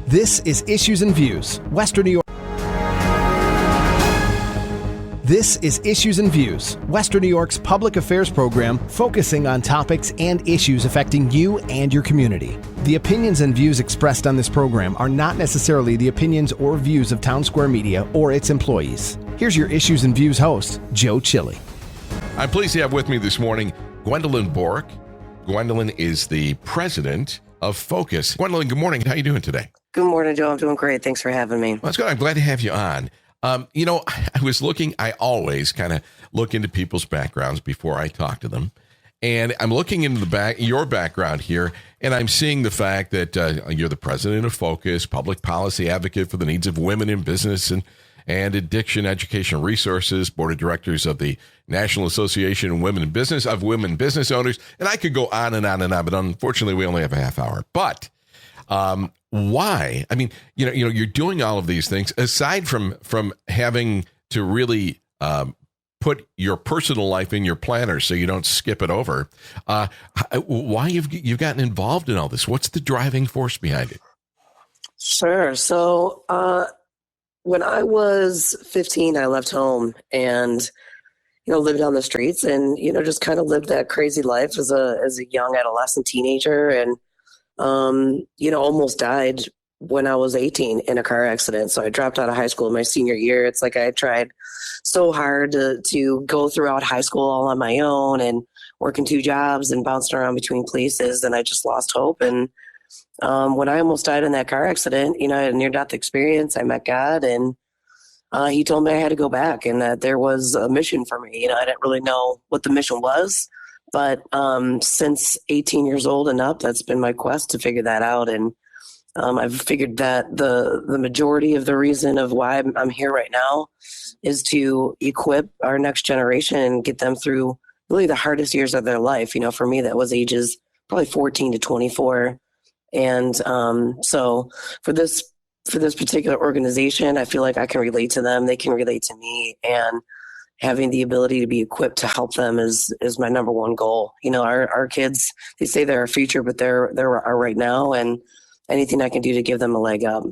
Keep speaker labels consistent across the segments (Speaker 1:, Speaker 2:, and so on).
Speaker 1: This is Issues and Views, Western New York. This is Issues and Views, Western New York's public affairs program focusing on topics and issues affecting you and your community. The opinions and views expressed on this program are not necessarily the opinions or views of Town Square Media or its employees. Here's your Issues and Views host, Joe Chili.
Speaker 2: I'm pleased to have with me this morning Gwendolyn Bork. Gwendolyn is the president of Focus. Gwendolyn, good morning. How are you doing today?
Speaker 3: Good morning, Joe. I'm doing great. Thanks for having me.
Speaker 2: Well, that's good. I'm glad to have you on. I was looking, I always kind of look into people's backgrounds before I talk to them. And I'm looking into your background here, and I'm seeing the fact that you're the president of Focus, public policy advocate for the needs of women in business and addiction education resources, board of directors of the National Association of Women Business Business Owners. And I could go on and on and on, but unfortunately we only have a half hour. But why? I mean, you're doing all of these things aside from having to really put your personal life in your planner so you don't skip it over. Why you've gotten involved in all this? What's the driving force behind it?
Speaker 3: Sure. So when I was 15, I left home and lived on the streets and just kind of lived that crazy life as a young adolescent teenager, and almost died when I was 18 in a car accident. So I dropped out of high school in my senior year. It's like I tried so hard to go throughout high school all on my own and working two jobs and bouncing around between places, and I just lost hope. And when I almost died in that car accident, I had a near-death experience. I met God, and he told me I had to go back and that there was a mission for me. I didn't really know what the mission was, but since 18 years old and up, that's been my quest to figure that out. And I've figured that the majority of the reason of why I'm here right now is to equip our next generation and get them through really the hardest years of their life. For me, that was ages probably 14 to 24. And so for this particular organization, I feel like I can relate to them. They can relate to me, and having the ability to be equipped to help them is my number one goal. Our kids, they say they're our future, but they're our right now, and anything I can do to give them a leg up.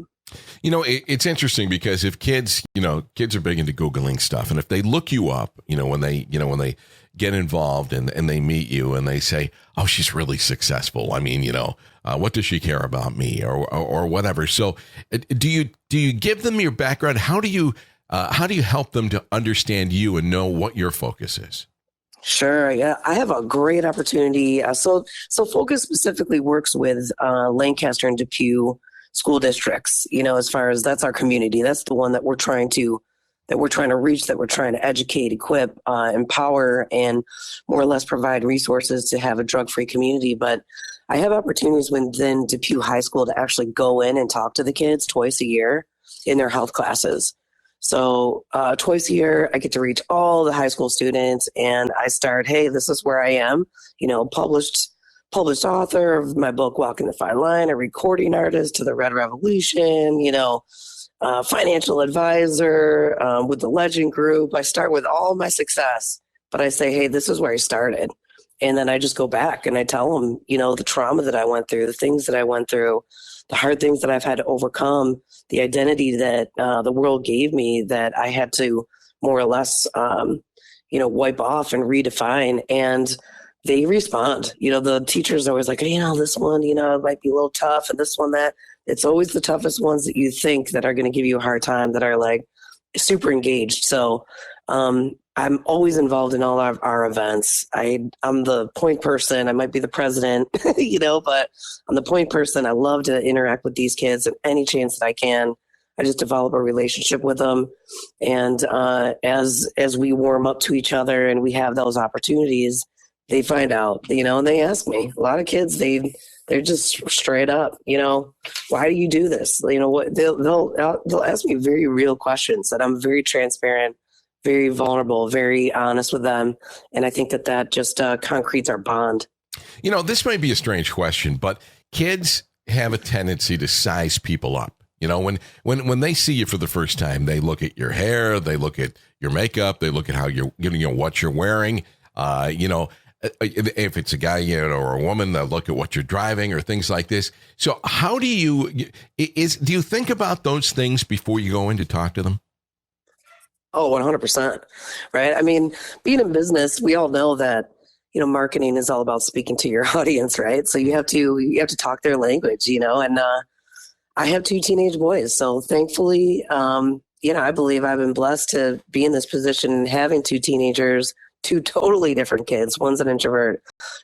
Speaker 2: It's interesting because if kids are big into Googling stuff, and if they look you up, when they get involved and they meet you and they say, oh, she's really successful. I mean, what does she care about me or whatever? So do you give them your background? How do you help them to understand you and know what your focus is?
Speaker 3: Sure. Yeah, I have a great opportunity. So Focus specifically works with Lancaster and Depew school districts. As far as that's our community, that's the one that we're trying to reach, that we're trying to educate, equip, empower, and more or less provide resources to have a drug-free community. But I have opportunities within Depew High School to actually go in and talk to the kids twice a year in their health classes. So twice a year, I get to reach all the high school students, and I start, hey, this is where I am, published author of my book, Walking the Fine Line, a recording artist to the Red Revolution, financial advisor with the Legend Group. I start with all my success, but I say, hey, this is where I started. And then I just go back and I tell them, the trauma that I went through, the things that I went through, the hard things that I've had to overcome, the identity that the world gave me that I had to more or less, wipe off and redefine. And they respond. The teacher's always like, this one, it might be a little tough, and this one, that. It's always the toughest ones that you think that are going to give you a hard time that are like super engaged. So I'm always involved in all our events. I'm the point person. I might be the president, but I'm the point person. I love to interact with these kids, and any chance that I can, I just develop a relationship with them. And as we warm up to each other and we have those opportunities, they find out, and they ask me. A lot of kids, they're just straight up, why do you do this? What they'll ask me very real questions, that I'm very transparent, very vulnerable, very honest with them. And I think that just concretes our bond.
Speaker 2: This might be a strange question, but kids have a tendency to size people up. When they see you for the first time, they look at your hair, they look at your makeup, they look at how you're, what you're wearing. if it's a guy, or a woman, they'll look at what you're driving or things like this. So how do do you think about those things before you go in to talk to them?
Speaker 3: Oh, 100%. Right. I mean, being in business, we all know that, marketing is all about speaking to your audience, right? So you have to talk their language, and I have two teenage boys. So thankfully, I believe I've been blessed to be in this position and having two teenagers, two totally different kids. One's an introvert,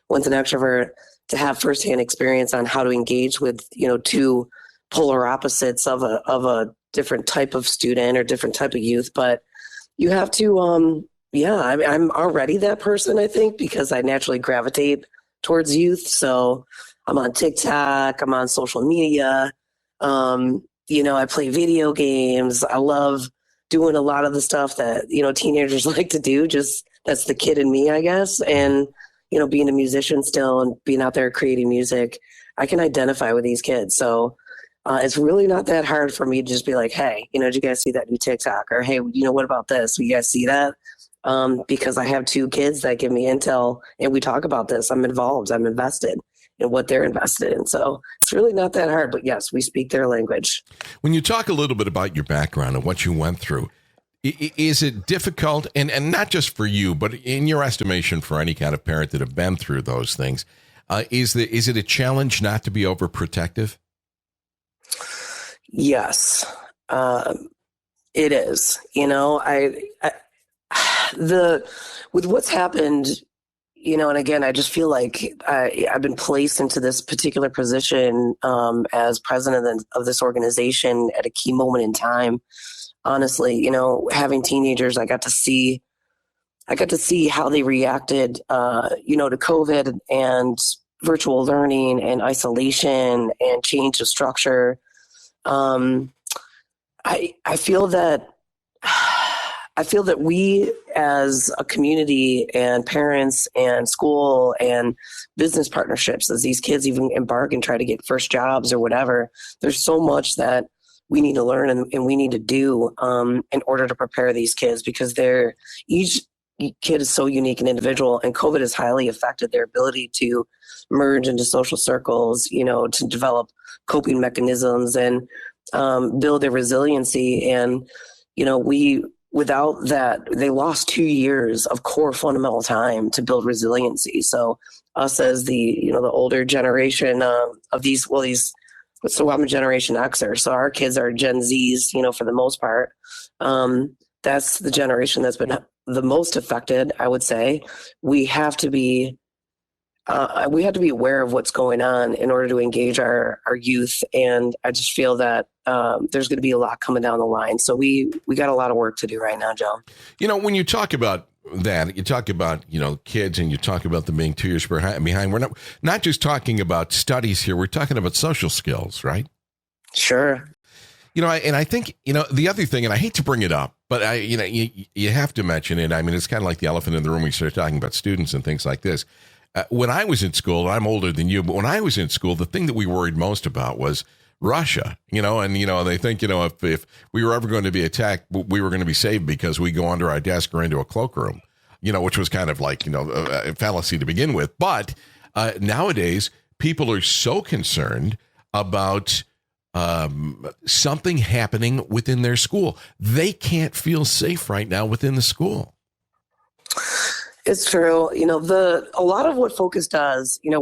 Speaker 3: one's an extrovert, to have firsthand experience on how to engage with, two polar opposites of a different type of student or different type of youth. But you have to, I'm already that person, I think, because I naturally gravitate towards youth. So I'm on TikTok, I'm on social media. I play video games. I love doing a lot of the stuff that, teenagers like to do. Just that's the kid in me, I guess. And, being a musician still and being out there creating music, I can identify with these kids. So it's really not that hard for me to just be like, hey, did you guys see that new TikTok? Or, hey, what about this? You guys see that? Because I have two kids that give me intel and we talk about this. I'm involved. I'm invested in what they're invested in. So it's really not that hard. But yes, we speak their language.
Speaker 2: When you talk a little bit about your background and what you went through, is it difficult, and not just for you, but in your estimation for any kind of parent that have been through those things, is it a challenge not to be overprotective?
Speaker 3: Yes, it is. With what's happened, and again, I just feel like I've been placed into this particular position as president of this organization at a key moment in time. Honestly, having teenagers, I got to see how they reacted, to COVID and virtual learning and isolation and change of structure. I feel that we as a community and parents and school and business partnerships, as these kids even embark and try to get first jobs or whatever, there's so much that we need to learn and we need to do in order to prepare these kids, because each kid is so unique and individual, and COVID has highly affected their ability to merge into social circles, to develop coping mechanisms and build their resiliency. And, without that, they lost 2 years of core fundamental time to build resiliency. So us as the older generation of these, so I'm a Generation Xer. So our kids are Gen Zs, for the most part. That's the generation that's been the most affected, I would say. We have to be aware of what's going on in order to engage our youth. And I just feel that there's going to be a lot coming down the line. So we got a lot of work to do right now, Joe.
Speaker 2: When you talk about that, you talk about, kids, and you talk about them being 2 years behind. We're not just talking about studies here. We're talking about social skills, right?
Speaker 3: Sure.
Speaker 2: And I think, the other thing, and I hate to bring it up, but you have to mention it. I mean, it's kind of like the elephant in the room. We start talking about students and things like this. When I was in school, I'm older than you, but when I was in school, the thing that we worried most about was Russia, and, they think, if we were ever going to be attacked, we were going to be saved because we go under our desk or into a cloakroom, which was kind of like, a fallacy to begin with. But nowadays, people are so concerned about something happening within their school. They can't feel safe right now within the school.
Speaker 3: It's true. A lot of what Focus does, we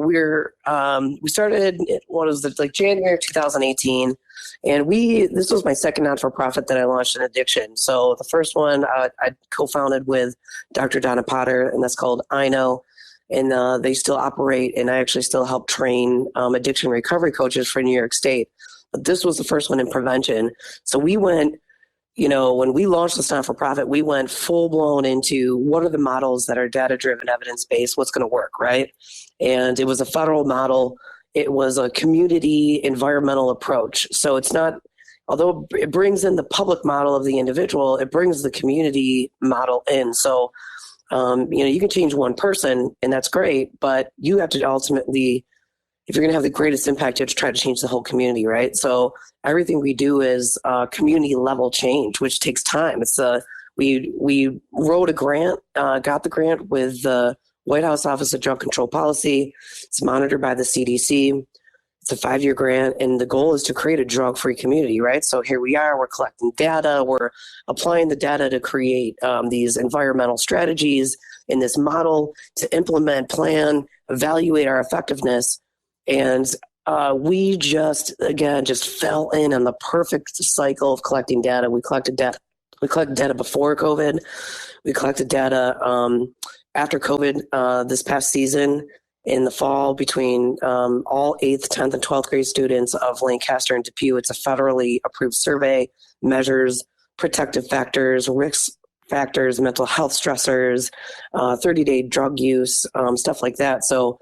Speaker 3: started, January 2018, and this was my second not-for-profit that I launched in addiction. So the first one I co-founded with Dr. Donna Potter, and that's called I Know. And they still operate, and I actually still help train addiction recovery coaches for New York State. But this was the first one in prevention. So we went, when we launched this not-for-profit, we went full-blown into what are the models that are data-driven, evidence-based, what's going to work, right? And it was a federal model. It was a community environmental approach. So it's not, although it brings in the public model of the individual, it brings the community model in. So, you can change one person, and that's great, but you have to ultimately, if you're going to have the greatest impact, you have to try to change the whole community, right? So everything we do is community level change, which takes time. It's we wrote a grant, got the grant with the White House Office of Drug Control Policy. It's monitored by the CDC. It's a 5-year grant, and the goal is to create a drug-free community, right? So here we are, we're collecting data, we're applying the data to create these environmental strategies in this model to implement, plan, evaluate our effectiveness. And we just fell in on the perfect cycle of collecting data. We collected data before COVID. We collected data after COVID this past season. In the fall, between all 8th, 10th, and 12th grade students of Lancaster and Depew. It's a federally approved survey, measures protective factors, risk factors, mental health stressors, 30-day drug use, stuff like that. So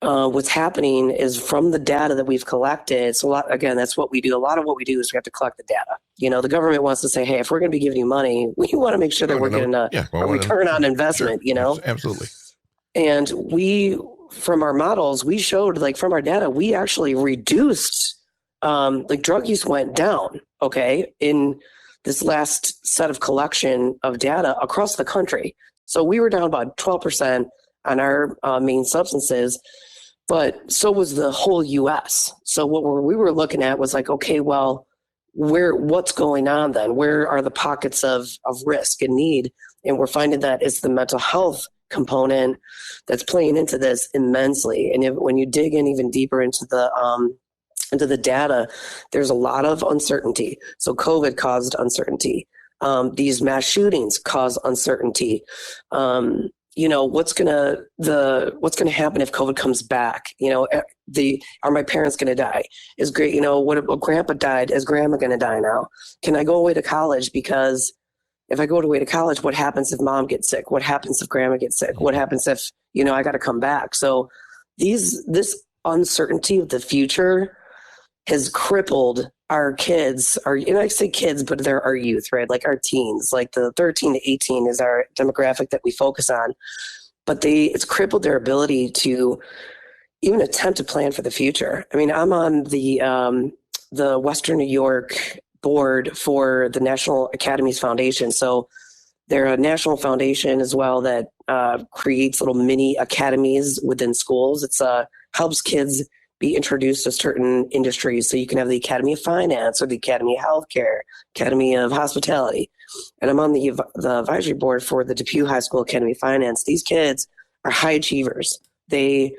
Speaker 3: what's happening is from the data that we've collected, that's what we do. A lot of what we do is we have to collect the data. The government wants to say, hey, if we're going to be giving you money, we want to make sure that we're getting a return on investment,
Speaker 2: Sure. Absolutely.
Speaker 3: And from our models, we showed, from our data, we actually reduced, drug use went down, okay, in this last set of collection of data across the country. So we were down about 12% on our main substances, but so was the whole U.S. So what we were looking at was okay, well, what's going on then? Where are the pockets of risk and need? And we're finding that it's the mental health component that's playing into this immensely. And when you dig in even deeper into the data, there's a lot of uncertainty. So COVID caused uncertainty. These mass shootings cause uncertainty. What's gonna happen if COVID comes back? Are my parents gonna die? Is great. What grandpa died? Is grandma gonna die now? Can I go away to college? Because if I go away to college, what happens if mom gets sick? What happens if grandma gets sick? What happens if, I got to come back? So this uncertainty of the future has crippled our kids, and I say kids, but they're our youth, right? Like our teens, like the 13 to 18 is our demographic that we focus on. But it's crippled their ability to even attempt to plan for the future. I mean, I'm on the Western New York board for the National Academies Foundation. So they're a national foundation as well that creates little mini academies within schools. It's helps kids be introduced to certain industries. So you can have the Academy of Finance or the Academy of Healthcare, Academy of Hospitality. And I'm on the advisory board for the Depew High School Academy of Finance. These kids are high achievers. They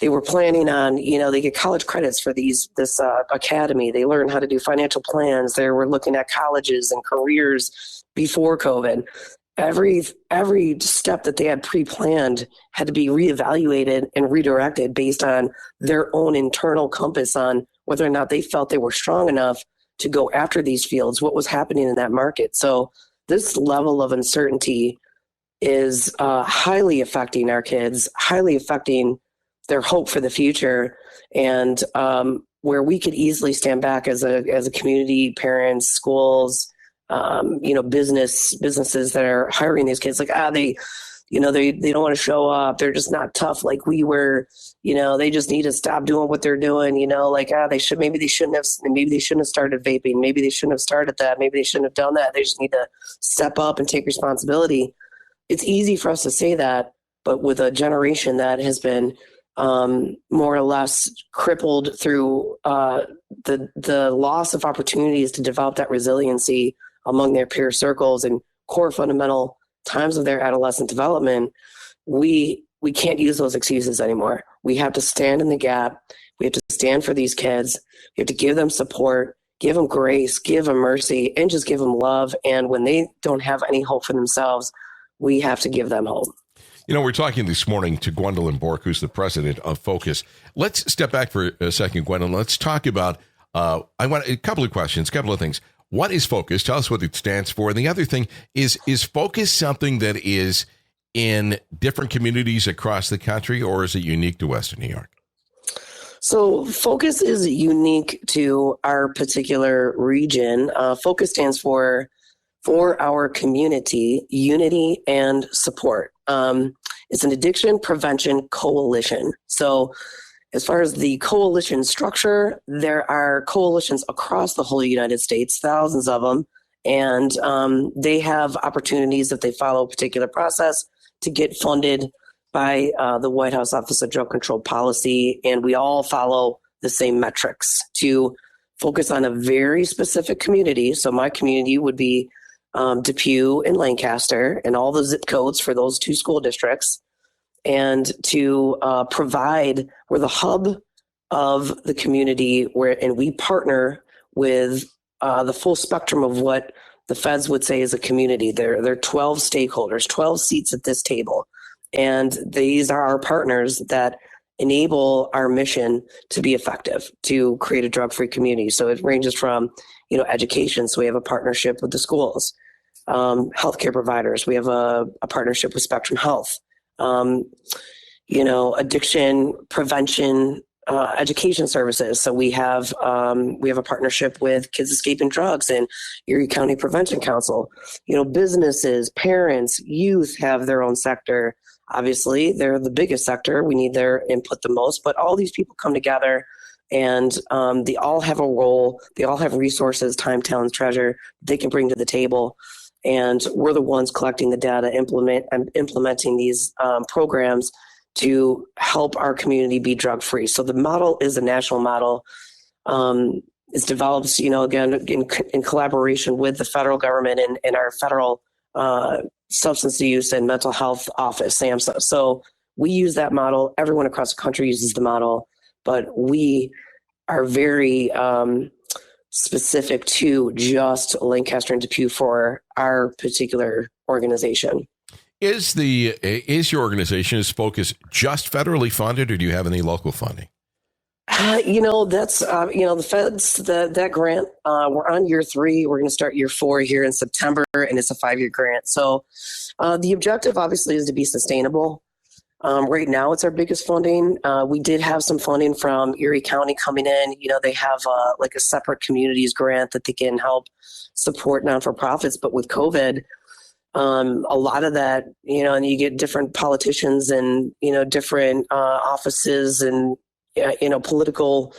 Speaker 3: were planning on, they get college credits for this academy. They learn how to do financial plans. They were looking at colleges and careers before COVID. Every step that they had pre-planned had to be reevaluated and redirected based on their own internal compass on whether or not they felt they were strong enough to go after these fields, what was happening in that market. So this level of uncertainty is highly affecting our kids, highly affecting their hope for the future, and where we could easily stand back as a community, parents, schools, businesses that are hiring these kids, they don't want to show up. They're just not tough like we were. They just need to stop doing what they're doing. Maybe they shouldn't have started vaping. Maybe they shouldn't have started that. Maybe they shouldn't have done that. They just need to step up and take responsibility. It's easy for us to say that, but with a generation that has been more or less crippled through the loss of opportunities to develop that resiliency among their peer circles and core fundamental times of their adolescent development, we can't use those excuses anymore. We have to stand in the gap. We have to stand for these kids. We have to give them support, give them grace, give them mercy, and just give them love. And when they don't have any hope for themselves, we have to give them hope.
Speaker 2: We're talking this morning to Gwendolyn Bork, who's the president of Focus. Let's step back for a second, Gwendolyn. Let's talk about, I want a couple of questions, a couple of things. What is Focus? Tell us what it stands for. And the other thing is Focus something that is in different communities across the country, or is it unique to Western New York?
Speaker 3: So Focus is unique to our particular region. Focus stands for our community, unity, and support. It's an addiction prevention coalition. So as far as the coalition structure, there are coalitions across the whole United States, thousands of them, and they have opportunities if they follow a particular process to get funded by the White House Office of Drug Control Policy, and we all follow the same metrics to focus on a very specific community. So my community would be Depew and Lancaster, and all the zip codes for those two school districts, and to provide, we're the hub of the community, and we partner with the full spectrum of what the feds would say is a community. There are 12 stakeholders, 12 seats at this table, and these are our partners that enable our mission to be effective, to create a drug-free community. So it ranges from, education. So we have a partnership with the schools, healthcare providers. We have a partnership with Spectrum Health, addiction prevention, education services. So we have a partnership with Kids Escaping Drugs and Erie County Prevention Council. Businesses, parents, youth have their own sector. Obviously, they're the biggest sector. We need their input the most, but all these people come together, and they all have a role. They all have resources, time, talent, treasure they can bring to the table. And we're the ones collecting the data, implementing these programs to help our community be drug-free. So the model is a national model. It's developed, again, in collaboration with the federal government and our federal substance use and mental health office, SAMHSA. So we use that model. Everyone across the country uses the model, but we are very specific to just Lancaster and Depew for our particular organization.
Speaker 2: Is your organization's focus just federally funded, or do you have any local funding?
Speaker 3: That's, the feds, that grant, we're on year 3. We're going to start year 4 here in September, and it's a 5-year grant. So the objective obviously is to be sustainable. Right now it's our biggest funding. We did have some funding from Erie County coming in. They have a separate communities grant that they can help support non-for-profits. But with COVID, a lot of that, and you get different politicians and, different offices and, political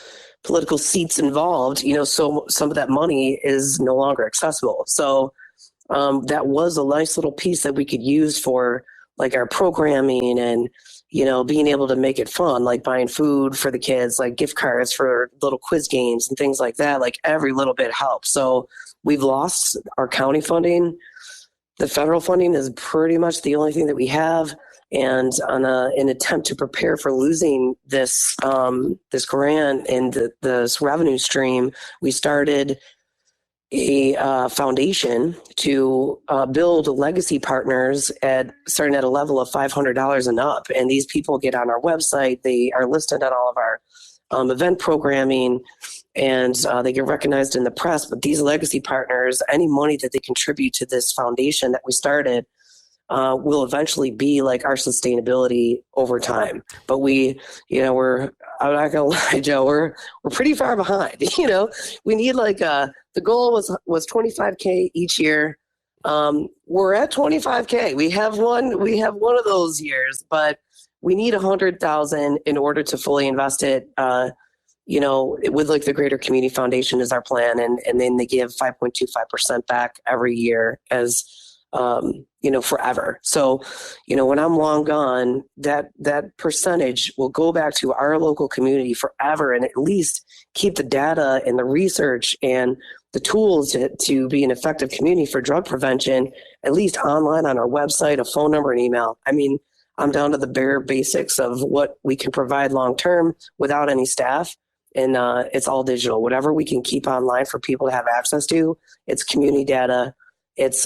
Speaker 3: seats involved, so some of that money is no longer accessible. So that was a nice little piece that we could use for like our programming and, being able to make it fun, like buying food for the kids, like gift cards for little quiz games and things like that. Like every little bit helps. So we've lost our county funding. The federal funding is pretty much the only thing that we have. And on an attempt to prepare for losing this grant and this revenue stream, we started a foundation to build legacy partners starting at a level of $500 and up. And these people get on our website. They are listed on all of our event programming, and they get recognized in the press. But these legacy partners, any money that they contribute to this foundation that we started, will eventually be like our sustainability over time. But I'm not gonna lie, Joe, we're pretty far behind. We need the goal was 25K each year. We're at 25K. We have one of those years, but we need 100,000 in order to fully invest it. With the Greater Community Foundation is our plan, and then they give 5.25% back every year as forever. So, when I'm long gone, that percentage will go back to our local community forever, and at least keep the data and the research and the tools to be an effective community for drug prevention, at least online on our website, a phone number, and email. I mean, I'm down to the bare basics of what we can provide long-term without any staff. And it's all digital. Whatever we can keep online for people to have access to, it's community data. It's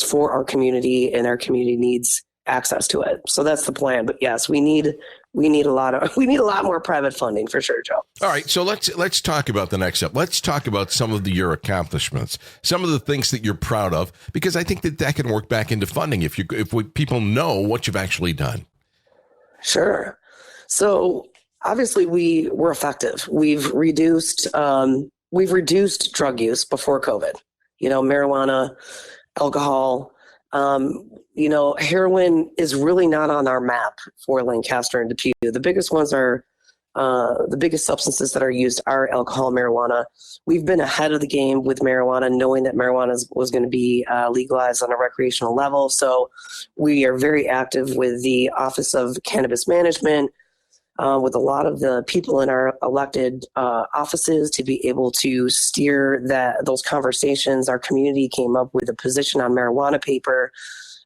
Speaker 3: for our community, and our community needs access to it. So that's the plan. But yes, we need a lot more private funding for sure, Joe.
Speaker 2: All right, so let's talk about the next step. Let's talk about some of your accomplishments, some of the things that you're proud of, because I think that can work back into funding if people know what you've actually done. Sure.
Speaker 3: So obviously we're effective. We've reduced drug use before COVID. Marijuana, alcohol, heroin is really not on our map for Lancaster and Depew. The biggest ones are the biggest substances that are used are alcohol, marijuana. We've been ahead of the game with marijuana, knowing that marijuana was going to be legalized on a recreational level. So we are very active with the Office of Cannabis Management, with a lot of the people in our elected offices to be able to steer those conversations. Our community came up with a position on marijuana paper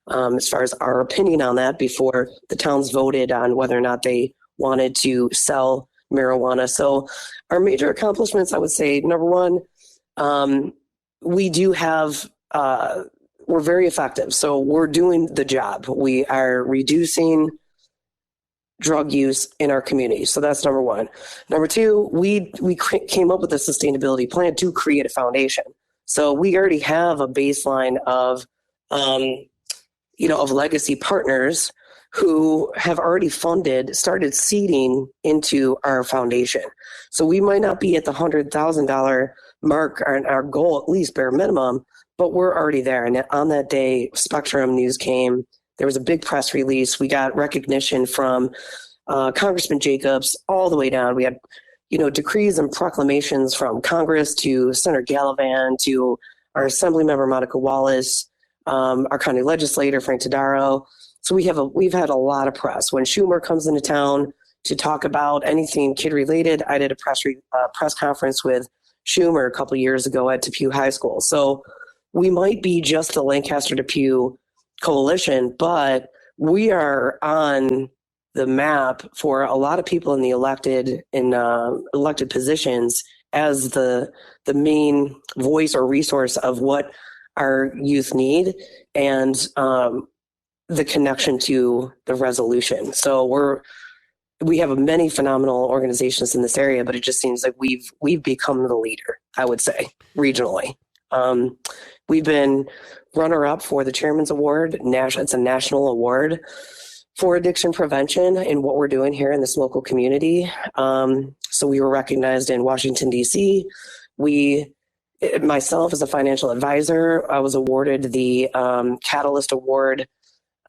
Speaker 3: as far as our opinion on that before the towns voted on whether or not they wanted to sell marijuana. So our major accomplishments, I would say, number one, we do have, we're very effective. So we're doing the job. We are reducing drug use in our community. So that's number one. Number two, we came up with a sustainability plan to create a foundation. So we already have a baseline of, of legacy partners who have already started seeding into our foundation. So we might not be at the $100,000 mark, our goal, at least bare minimum, but we're already there. And on that day, Spectrum News came. There was a big press release. We got recognition from Congressman Jacobs all the way down. We had, decrees and proclamations from Congress to Senator Gallivan to our Assembly member Monica Wallace, our county legislator Frank Todaro. So we've had a lot of press. When Schumer comes into town to talk about anything kid related, I did a press conference with Schumer a couple of years ago at Depew High School. So we might be just the Lancaster Depew coalition, but we are on the map for a lot of people in the elected positions as the main voice or resource of what our youth need and the connection to the resolution. So we have many phenomenal organizations in this area, but it just seems like we've become the leader, I would say, regionally. We've been runner-up for the Chairman's Award. It's a national award for addiction prevention in what we're doing here in this local community. So we were recognized in Washington, D.C. Myself as a financial advisor, I was awarded the Catalyst Award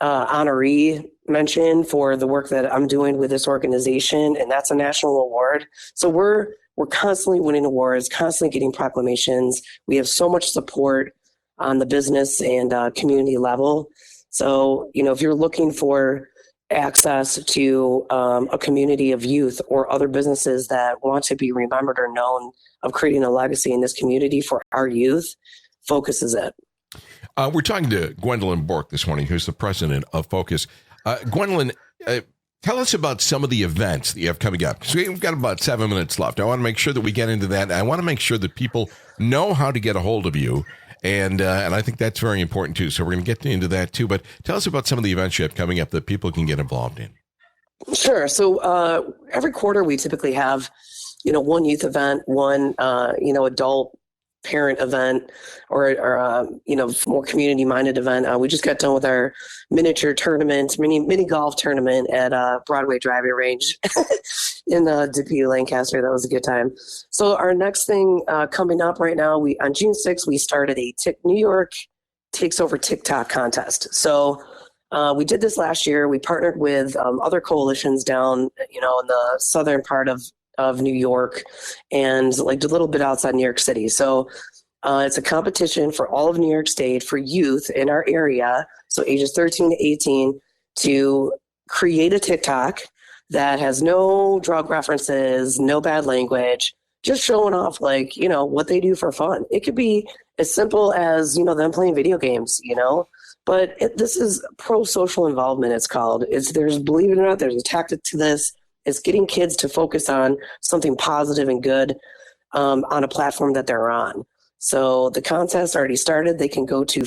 Speaker 3: honoree mention for the work that I'm doing with this organization, and that's a national award. So we're constantly winning awards, constantly getting proclamations. We have so much support on the business and community level. So, if you're looking for access to a community of youth or other businesses that want to be remembered or known of creating a legacy in this community for our youth, Focus is it.
Speaker 2: We're talking to Gwendolyn Bork this morning, who's the president of Focus. Gwendolyn, tell us about some of the events that you have coming up. So we've got about 7 minutes left. I want to make sure that we get into that. I want to make sure that people know how to get a hold of you. And I think that's very important, too. So we're going to get into that, too. But tell us about some of the events you have coming up that people can get involved in.
Speaker 3: Sure. So every quarter we typically have, one youth event, one, adult parent event or more community minded event. We just got done with our miniature tournament, mini golf tournament at Broadway driving range in Depew, Lancaster. That was a good time. So our next thing coming up right now, on June 6th, we started a New York Takes Over TikTok contest. So we did this last year. We partnered with other coalitions down, in the southern part of New York and like a little bit outside New York City. So it's a competition for all of New York State for youth in our area, so ages 13 to 18, to create a TikTok that has no drug references, no bad language, just showing off what they do for fun. It could be as simple as, them playing video games, but this is pro-social involvement, it's called. Believe it or not, there's a tactic to this. It's getting kids to focus on something positive and good on a platform that they're on. So the contest already started. They can go to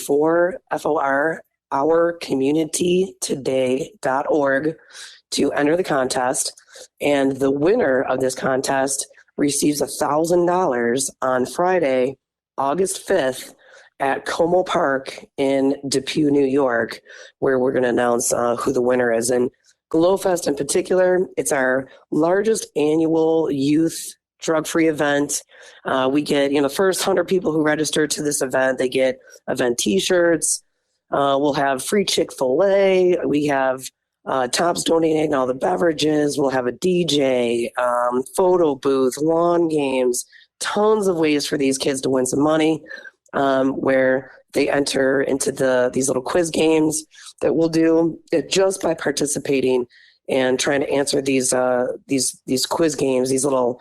Speaker 3: ourcommunitytoday.org to enter the contest. And the winner of this contest receives $1,000 on Friday, August 5th at Como Park in Depew, New York, where we're going to announce who the winner is. And GlowFest in particular, it's our largest annual youth drug-free event. We get, the first 100 people who register to this event, they get event T-shirts. We'll have free Chick-fil-A. We have Tom's donating all the beverages. We'll have a DJ, photo booth, lawn games, tons of ways for these kids to win some money, where they enter into these little quiz games that we'll do just by participating and trying to answer these quiz games, these little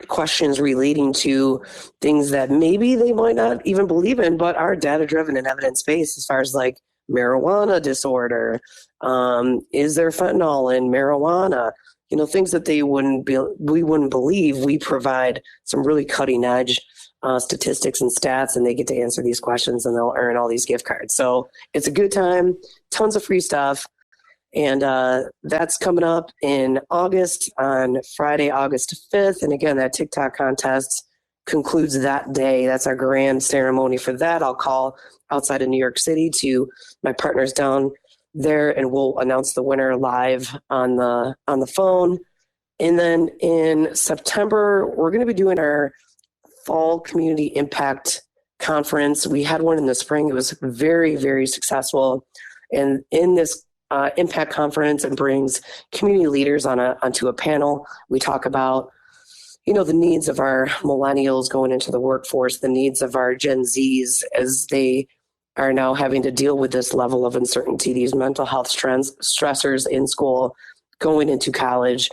Speaker 3: questions relating to things that maybe they might not even believe in, but are data-driven and evidence-based as far as like marijuana disorder. Is there fentanyl in marijuana? Things that we wouldn't believe. We provide some really cutting-edge statistics and stats, and they get to answer these questions, and they'll earn all these gift cards. So it's a good time, tons of free stuff. And that's coming up in August, on Friday, August 5th. And again, that TikTok contest concludes that day. That's our grand ceremony for that. I'll call outside of New York City to my partners down there, and we'll announce the winner live on the phone. And then in September, we're going to be doing our Fall Community Impact Conference. We had one in the spring. It was very, very successful. And in this Impact Conference, it brings community leaders onto a panel. We talk about, the needs of our millennials going into the workforce, the needs of our Gen Zs as they are now having to deal with this level of uncertainty, these mental health stressors in school, going into college.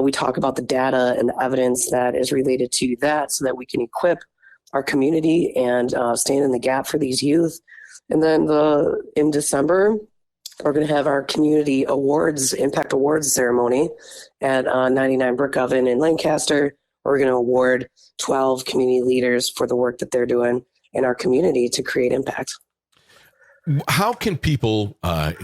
Speaker 3: We talk about the data and the evidence that is related to that so that we can equip our community and stand in the gap for these youth. And then in December, we're going to have our community awards, Impact Awards ceremony at 99 Brick Oven in Lancaster. We're going to award 12 community leaders for the work that they're doing in our community to create impact.
Speaker 2: How can people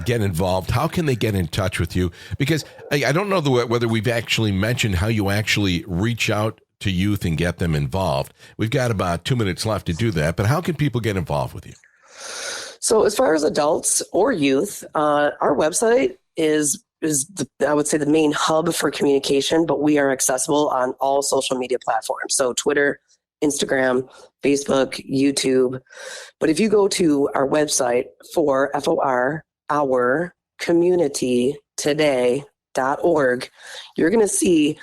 Speaker 2: get involved? How can they get in touch with you? Because I don't know whether we've actually mentioned how you actually reach out to youth and get them involved. We've got about 2 minutes left to do that, but how can people get involved with you?
Speaker 3: So as far as adults or youth, our website is I would say the main hub for communication, but we are accessible on all social media platforms. So Twitter, Instagram, Facebook, YouTube. But if you go to our website for our community today.org, you're going to see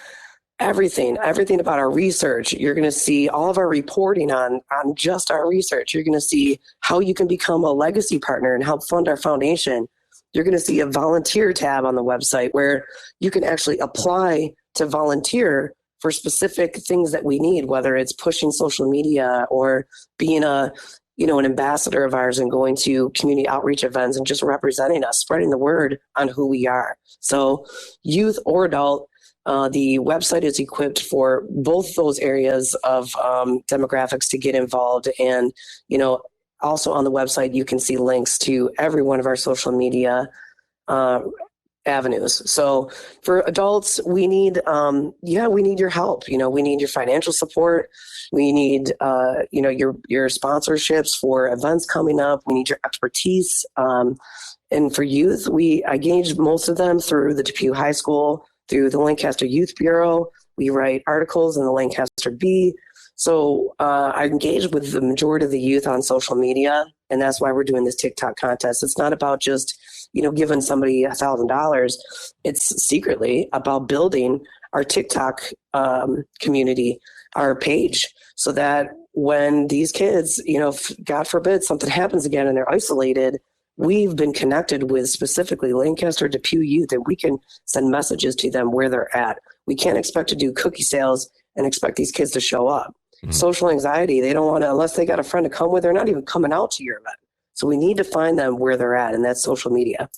Speaker 3: everything about our research. You're going to see all of our reporting on just our research. You're going to see how you can become a legacy partner and help fund our foundation. You're going to see a volunteer tab on the website where you can actually apply to volunteer for specific things that we need, whether it's pushing social media or being an ambassador of ours and going to community outreach events and just representing us, spreading the word on who we are. So youth or adult, the website is equipped for both those areas of demographics to get involved. And, also on the website, you can see links to every one of our social media avenues. So for adults, we need your help. We need your financial support. We need, your sponsorships for events coming up. We need your expertise. And for youth, I engage most of them through the Depew High School, through the Lancaster Youth Bureau. We write articles in the Lancaster Bee. So I engage with the majority of the youth on social media, and that's why we're doing this TikTok contest. It's not about just, giving somebody $1,000. It's secretly about building our TikTok community, our page, so that when these kids, God forbid something happens again and they're isolated, we've been connected with specifically Lancaster Depew youth, and we can send messages to them where they're at. We can't expect to do cookie sales and expect these kids to show up. Mm-hmm. Social anxiety, they don't want to, unless they got a friend to come with, they're not even coming out to your event. So we need to find them where they're at, and that's social media.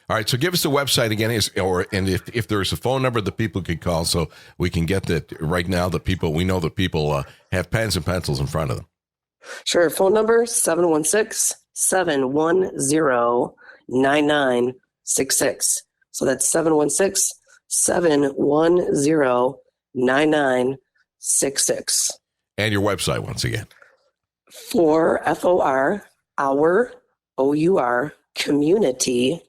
Speaker 2: All right, so give us the website again, and if there's a phone number that people could call, so we can get that right now. We know that people have pens and pencils in front of them.
Speaker 3: Sure, phone number 716-710-9966. So that's 716-710-9966.
Speaker 2: And your website once again.
Speaker 3: For FOR, our community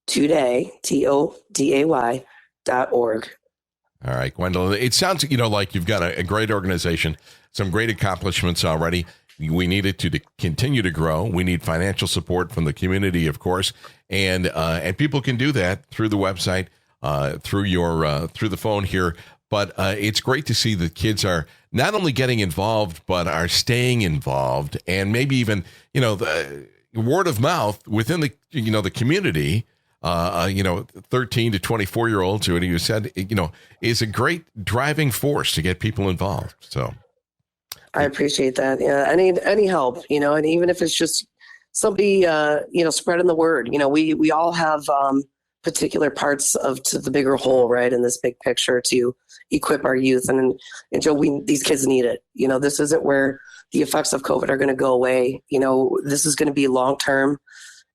Speaker 3: today, TODAY.org.
Speaker 2: All right, Gwendolyn, it sounds like you've got a great organization, some great accomplishments already. We need it to continue to grow. We need financial support from the community, of course, and people can do that through the website, through the phone here. But it's great to see that kids are not only getting involved, but are staying involved, and maybe even, the word of mouth within the, the community. 13 to 24-year-olds, who you said, is a great driving force to get people involved. So
Speaker 3: I appreciate that. Yeah, any help, and even if it's just somebody, spreading the word. We all have particular parts to the bigger whole, right, in this big picture to equip our youth. And Joe, these kids need it. This isn't where the effects of COVID are going to go away. This is going to be long term.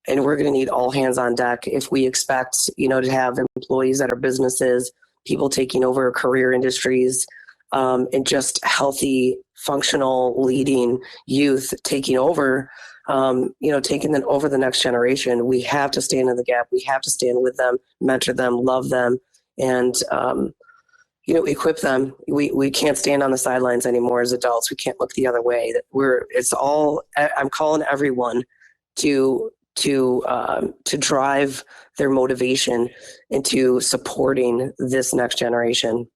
Speaker 3: And we're going to need all hands on deck if we expect, to have employees at our businesses, people taking over career industries, and just healthy, functional, leading youth taking over, taking them over the next generation. We have to stand in the gap. We have to stand with them, mentor them, love them, and, equip them. We can't stand on the sidelines anymore as adults. We can't look the other way. I'm calling everyone to drive their motivation into supporting this next generation.